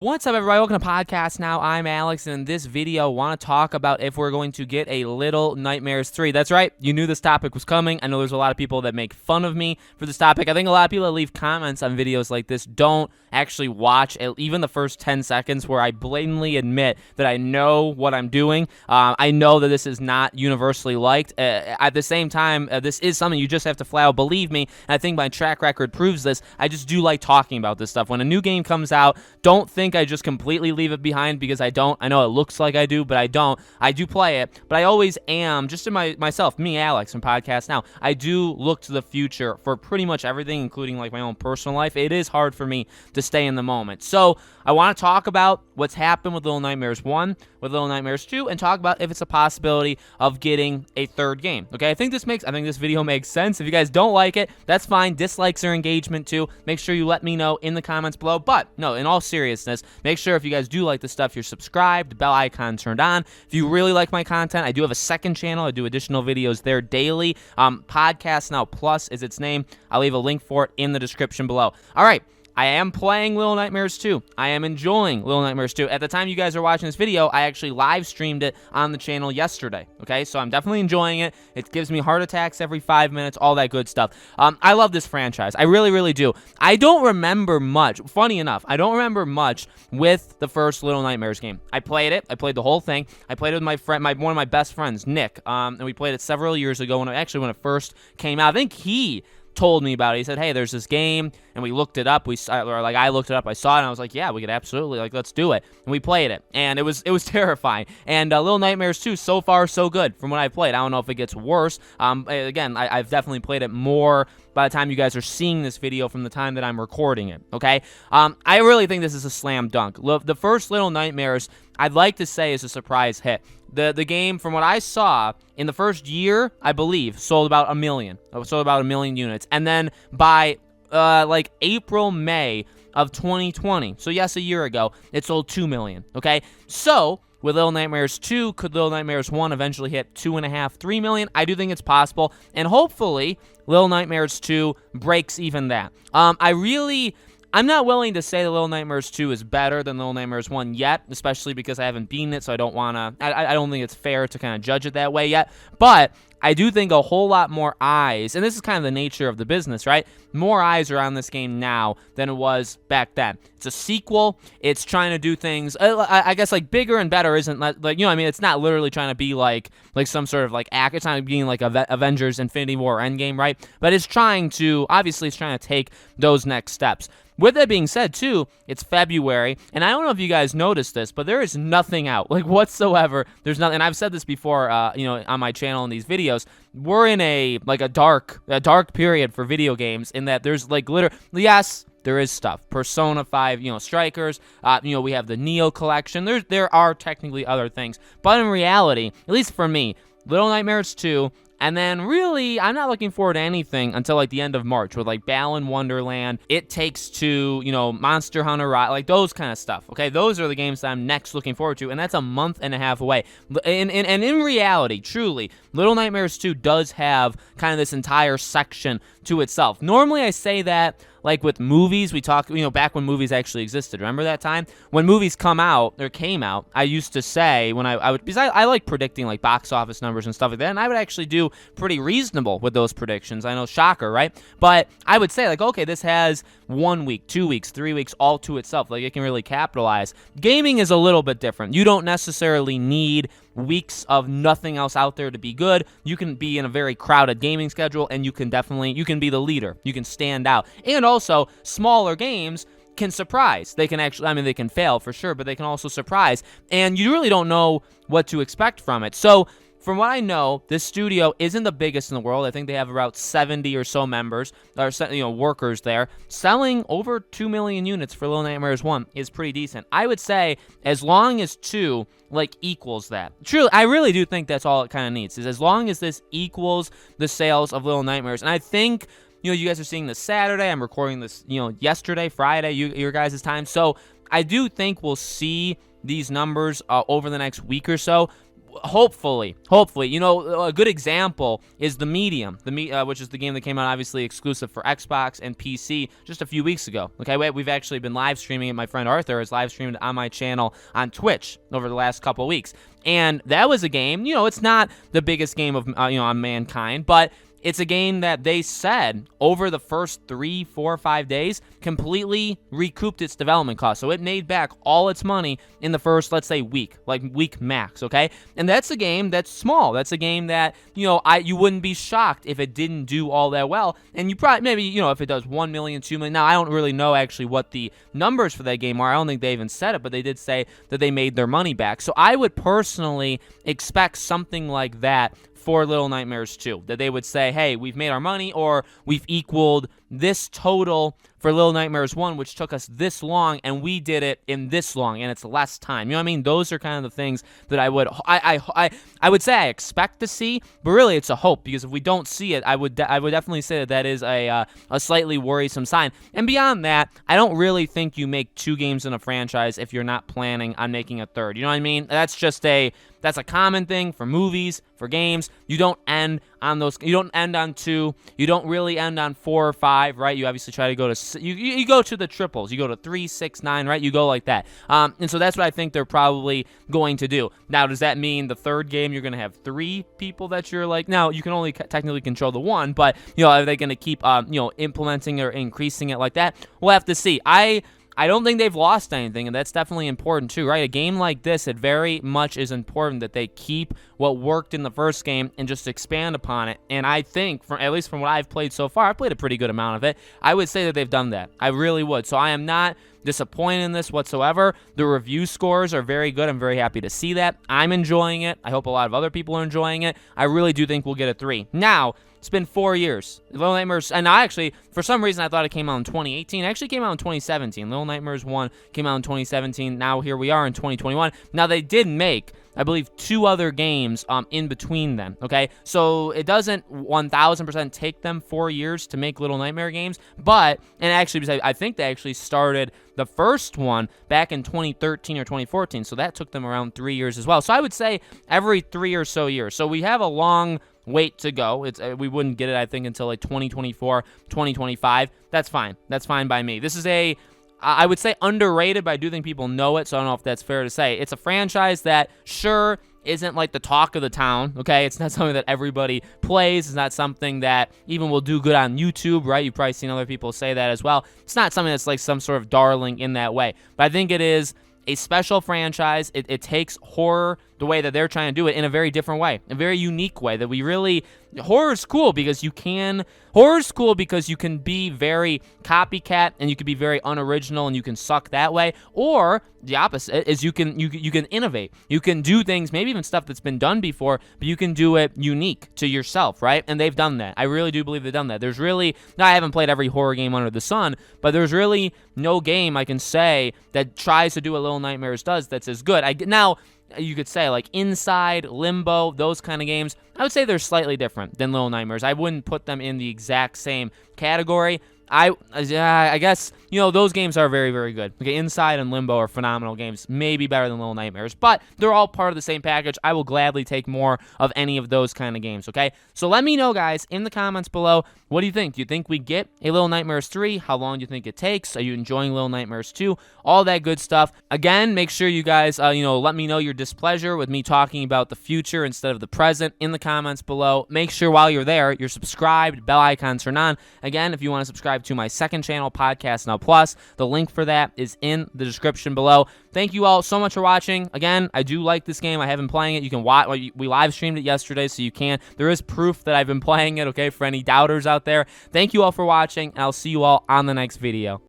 What's up, everybody? Welcome to Podcast Now. I'm Alex, and in this video, I want to talk about if we're going to get a Little Nightmares 3. That's right. You knew this topic was coming. I know there's a lot of people that make fun of me for this topic. I think a lot of people that leave comments on videos like this don't actually watch even the first 10 seconds where I blatantly admit that I know what I'm doing. I know that this is not universally liked. At the same time, this is something you just have to flat out believe me, and I think my track record proves this. I just do like talking about this stuff. When a new game comes out, don't think I just completely leave it behind, because I don't. I know it looks like I do, but I don't. I do play it, but I always am, just in myself, me, Alex, from Podcast Now, I do look to the future for pretty much everything, including like my own personal life. It is hard for me to stay in the moment. So I want to talk about what's happened with Little Nightmares 1, with Little Nightmares 2, and talk about if it's a possibility of getting a third game. Okay, I think this video makes sense. If you guys don't like it, that's fine. Dislikes or engagement too. Make sure you let me know in the comments below. But no, in all seriousness, make sure if you guys do like the stuff, you're subscribed, the bell icon turned on. If you really like my content, I do have a second channel. I do additional videos there daily. Podcast Now Plus is its name. I'll leave a link for it in the description below. All right. I am playing Little Nightmares 2. I am enjoying Little Nightmares 2. At the time you guys are watching this video, I actually live streamed it on the channel yesterday, okay? So I'm definitely enjoying it. It gives me heart attacks every 5 minutes, all that good stuff. I love this franchise. I really, really do. I don't remember much. Funny enough, I don't remember much with the first Little Nightmares game. I played it. I played the whole thing. I played it with my friend, one of my best friends, Nick, and we played it several years ago when it first came out. I think he told me about it. He said, hey, there's this game, and we looked it up. I looked it up. I saw it, and I was like, yeah, we could absolutely, let's do it. And we played it, and it was terrifying. And Little Nightmares 2, so far, so good from what I played. I don't know if it gets worse. Again, I've definitely played it more by the time you guys are seeing this video from the time that I'm recording it, okay? I really think this is a slam dunk. The first Little Nightmares, I'd like to say, is a surprise hit. The game, from what I saw, in the first year, I believe, sold about 1 million. Sold about 1 million units. And then by, April, May of 2020, so yes, a year ago, it sold 2 million, okay? So with Little Nightmares 2, could Little Nightmares 1 eventually hit 2.5, 3 million? I do think it's possible, and hopefully Little Nightmares 2 breaks even that. I'm not willing to say that Little Nightmares 2 is better than Little Nightmares 1 yet, especially because I haven't beaten it, so I don't think it's fair to kind of judge it that way yet, but I do think a whole lot more eyes, and this is kind of the nature of the business, right? More eyes are on this game now than it was back then. It's a sequel. It's trying to do things, I guess, like, bigger and better isn't, like, you know what I mean? It's not literally trying to be like some sort of, like, act. It's not being like Avengers Infinity War Endgame, right? But it's trying to take those next steps. With that being said, too, it's February, and I don't know if you guys noticed this, but there is nothing out, like, whatsoever. There's nothing, and I've said this before, on my channel in these videos. We're in a dark period for video games, in that there's, like, yes, there is stuff. Persona 5, Strikers, we have the Neo collection. There are technically other things, but in reality, at least for me, Little Nightmares 2, and then, really, I'm not looking forward to anything until, like, the end of March with, like, Balan Wonderland, It Takes Two, Monster Hunter Rise, like, those kind of stuff, okay? Those are the games that I'm next looking forward to, and that's a month and a half away. And in reality, truly, Little Nightmares 2 does have kind of this entire section to itself. Normally, I say that, like, with movies, we talk, back when movies actually existed. Remember that time? When movies came out, I used to say, when because I like predicting, like, box office numbers and stuff like that, and I would actually do pretty reasonable with those predictions. I know, shocker, right? But I would say, like, okay, this has 1 week, 2 weeks, 3 weeks all to itself. Like, it can really capitalize. Gaming is a little bit different. You don't necessarily need weeks of nothing else out there to be good. You can be in a very crowded gaming schedule, and you can be the leader. You can stand out. And also, smaller games can surprise. They can actually, they can fail for sure, but they can also surprise. And you really don't know what to expect from it. So, from what I know, this studio isn't the biggest in the world. I think they have about 70 or so members, or workers there. Selling over 2 million units for Little Nightmares 1 is pretty decent. I would say, as long as 2, equals that. Truly, I really do think that's all it kind of needs, is as long as this equals the sales of Little Nightmares. And I think, you guys are seeing this Saturday. I'm recording this, yesterday, Friday, your guys' time. So I do think we'll see these numbers over the next week or so. hopefully, you know, a good example is The Medium, which is the game that came out obviously exclusive for Xbox and PC just a few weeks ago. Okay, we've actually been live streaming it. My friend Arthur has live streamed it on my channel on Twitch over the last couple weeks, and that was a game. You know, it's not the biggest game of on Mankind, but it's a game that they said over the first 3, 4, 5 days completely recouped its development cost. So it made back all its money in the first, let's say, week max, okay? And that's a game that's small. That's a game that, you wouldn't be shocked if it didn't do all that well. And you probably, maybe, if it does 1 million, 2 million. Now, I don't really know actually what the numbers for that game are. I don't think they even said it, but they did say that they made their money back. So I would personally expect something like that for Little Nightmares 2, that they would say, hey, we've made our money, or we've equaled this total for Little Nightmares 1, which took us this long, and we did it in this long, and it's less time. You know what I mean? Those are kind of the things that I would say I expect to see, but really it's a hope, because if we don't see it, I would definitely say that is a slightly worrisome sign. And beyond that, I don't really think you make 2 games in a franchise if you're not planning on making a third. You know what I mean? That's a common thing for movies, for games. You don't end on those. You don't end on 2. You don't really end on 4 or 5, right? You obviously try to go to you go to the triples. You go to 3, 6, 9, right? You go like that. And so that's what I think they're probably going to do. Now, does that mean the third game you're going to have 3 people that you're like? Now you can only technically control the 1, but are they going to keep implementing or increasing it like that? We'll have to see. I don't think they've lost anything, and that's definitely important too, right? A game like this, it very much is important that they keep what worked in the first game and just expand upon it. And I think, at least from what I've played so far, I've played a pretty good amount of it, I would say that they've done that. I really would. So I am not disappointed in this whatsoever. The review scores are very good. I'm very happy to see that. I'm enjoying it. I hope a lot of other people are enjoying it. I really do think we'll get a 3. Now, it's been 4 years. Little Nightmares, and for some reason, I thought it came out in 2018. It actually came out in 2017. Little Nightmares 1 came out in 2017. Now here we are in 2021. Now, they did make, I believe, 2 other games in between them, okay? So it doesn't 1,000% take them 4 years to make Little Nightmare games, and actually, I think they actually started the first one back in 2013 or 2014, so that took them around 3 years as well. So I would say every 3 or so years. So we have a long wait to go. We wouldn't get it, I think, until like 2024, 2025. That's fine. That's fine by me. This is I would say underrated, but I do think people know it, so I don't know if that's fair to say. It's a franchise that, sure, isn't like the talk of the town, okay? It's not something that everybody plays. It's not something that even will do good on YouTube, right? You've probably seen other people say that as well. It's not something that's like some sort of darling in that way. But I think it is a special franchise. It takes horror the way that they're trying to do it in a very different way, a very unique way that we really... Horror's cool because you can be very copycat and you can be very unoriginal and you can suck that way. Or the opposite is you can innovate. You can do things, maybe even stuff that's been done before, but you can do it unique to yourself, right? And they've done that. I really do believe they've done that. Now I haven't played every horror game under the sun, but there's really no game I can say that tries to do what Little Nightmares does that's as good. Now, you could say like Inside, Limbo, those kind of games, I would say they're slightly different than Little Nightmares. I wouldn't put them in the exact same category. I guess, those games are very, very good. Okay, Inside and Limbo are phenomenal games, maybe better than Little Nightmares, but they're all part of the same package. I will gladly take more of any of those kind of games, okay? So let me know, guys, in the comments below, what do you think? Do you think we get a Little Nightmares 3? How long do you think it takes? Are you enjoying Little Nightmares 2? All that good stuff. Again, make sure you guys, let me know your displeasure with me talking about the future instead of the present in the comments below. Make sure while you're there, you're subscribed, bell icon turned on. Again, if you want to subscribe to my second channel, Podcast Now Plus, the link for that is in the description below. Thank you all so much for watching. Again, I do like this game. I have been playing it. You can watch. We live streamed it yesterday, so you can. There is proof that I've been playing it, okay, for any doubters out there. Thank you all for watching, and I'll see you all on the next video.